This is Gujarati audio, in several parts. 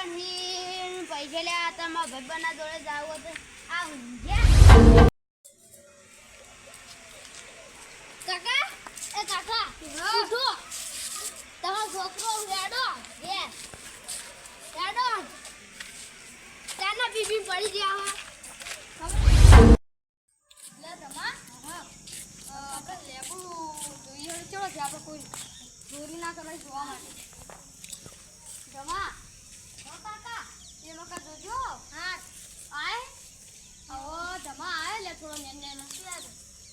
નહીં પૈસા લ્યા હતા મારા ભાઈબંધના જોડે જાવ તો આ ઊંઘ્યા કાકા એ કાકા ઉઠો તમારો છોકરો રેડો રેડો તાના બીબી પડી ગયા લે તમા આપણે લેબુ જોઈએ ચલો છે આપણે કોઈ ચોરી ના કરે જોવા માટે જમા કાકા એ લોકો જોજો હા આય ઓ જમા આય લે થોડો નેને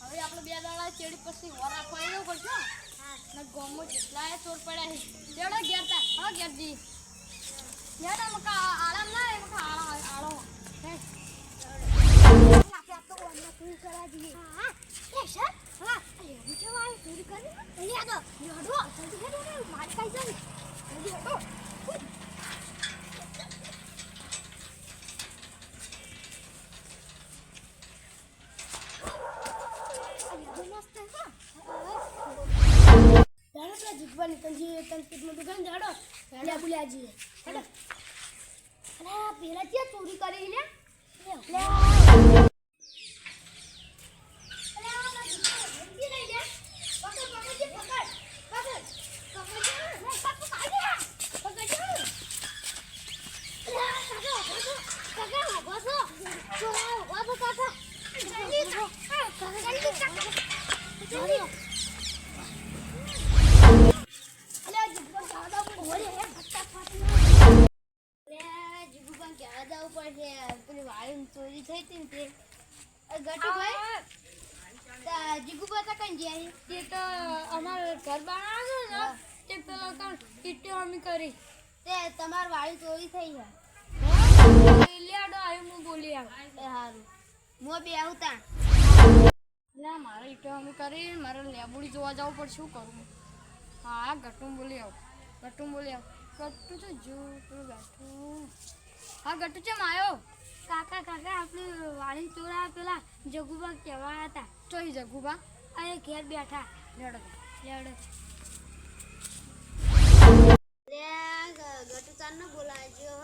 હવે આપણે બે દાડા ચેડી પછી વરા ફાઈલો કરજો હા ને ગોમો જેટલા ચોર પડ્યા છે લેડો ઘેર તા હા ઘેર દી યાર મકા આરામ ના એ મકા આળો હે નાકે તો ઓને તું કરા દી હા એ સર હા અરે મુજે વાળ ચોરી કરી લે આ તો લેડો જલ્દી હેડો માર કાઈ જાય જલ્દી હેડો જીતવાની તંજી તંકીતમાં દુકાન જાડો લે બુલાજી હેડો અરે પેલા ક્યાં ચોરી કરી લે લે ચોરી થઈ હતી તે ગટુભાઈ જીગુબા તા કઈ જાય તે તો અમાર ઘર બનાવ્યું ને તે પેલા કણ ઈટો અમે કરી તે તમાર વાળી ચોરી થઈ છે લેડો આયો હું બોલી આવ એ હારું મો બે આવતા ના મારે ઈટો અમે કરી મારે લેબુડી જોવા જવું પડશે શું કરું હા ગટું બોલી આવ ગટુ તો જો પેલું બેઠું હા ગટુ ચમ આવ્યો કાકા આપણે વાળી ચોરા પેલા જગુબા કહેવા હતા ચોઈ જગુબા અરે ઘેર બેઠા લેડો ગટુ ચાર ન બોલાજો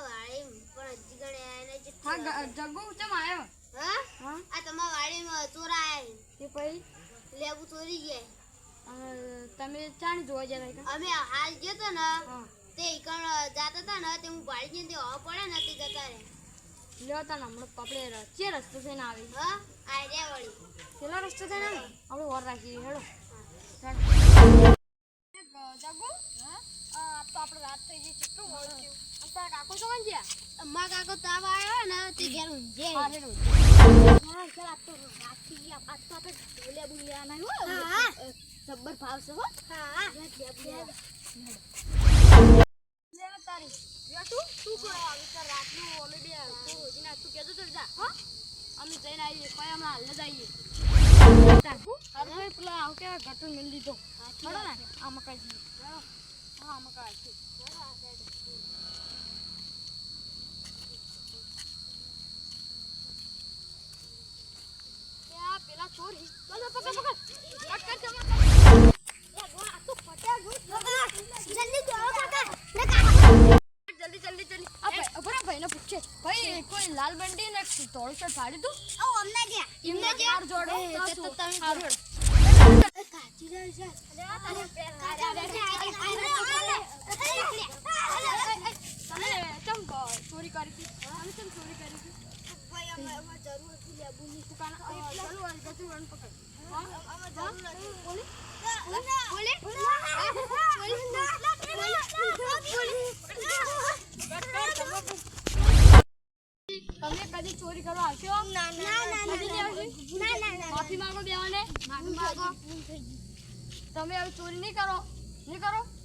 વાળી પણ હજી ગળે આને હા જગુ ચમ આવ્યો હા આ તમારા વાળીમાં ચોરા આયા તે પછી લેબુ ચોરી ગયા તમે ચાણ જોવા જતા અમે હાલ ગયો તો ને તે એકણ જાતા હતા ને તે હું ભાડી ને તે હવા પડે ને તે જતા રહે લેતા ને હમણાં આપણે જે રસ્તો થઈને આવી હા આઈડિયા વળી પેલો રસ્તો થઈને આવે આપણે ઓર રાખીએ હેડો જગુ હા તો આપણે રાત થઈ ગઈ કેટલું મોડું થયું તારા કાકો તો કઈ ગયા મારા કાકો તાવ આવ્યો ને તે ઘેર ઊંઘે હા હેડો હા ચાલ આ તો રાત થઈ ગઈ આજ તો આપણે ઢોલે બુલિયા ના હા જબ્બર ભાવશે હો હા લે તારી તું કરો આવી તાર રાતનું અમે બે તો હોજીને તું કેજો તો જા હો અમે જઈને આવીએ કોઈ અમે હાલ જ આવીએ તાકુ અરે પેલા આવ કે ગટુ મિલ દીધો ચલો ને આ મકાજી હા મકાજી યા પેલા ચોર ચલો પકડ જલ્દી ભાઈને પૂછે ભાઈ કોઈ લાલ બંડી ને ધોળું શર્ટ ફાડી દઉં અમને એમને ચાર જોડો તો તમે હારું કાચી રહી છે તમે ચમ ચોરી કરી હતી અમે ચમ ચોરી કરી હતી ભાઈ અમે જરૂર હતી લેબુની દુકાન ચાલુ આ ગતું રન પકડ અમે જરૂર હતી બોલી તમે કદી ચોરી કરવા આવશો ના માફી માંગો બેવાને માફી માંગો તમે હવે ચોરી નહીં કરો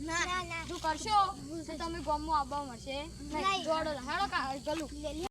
ના તું કરશો તો તમે ગામમાં આવવા મળશે જોડો હેડો ગલું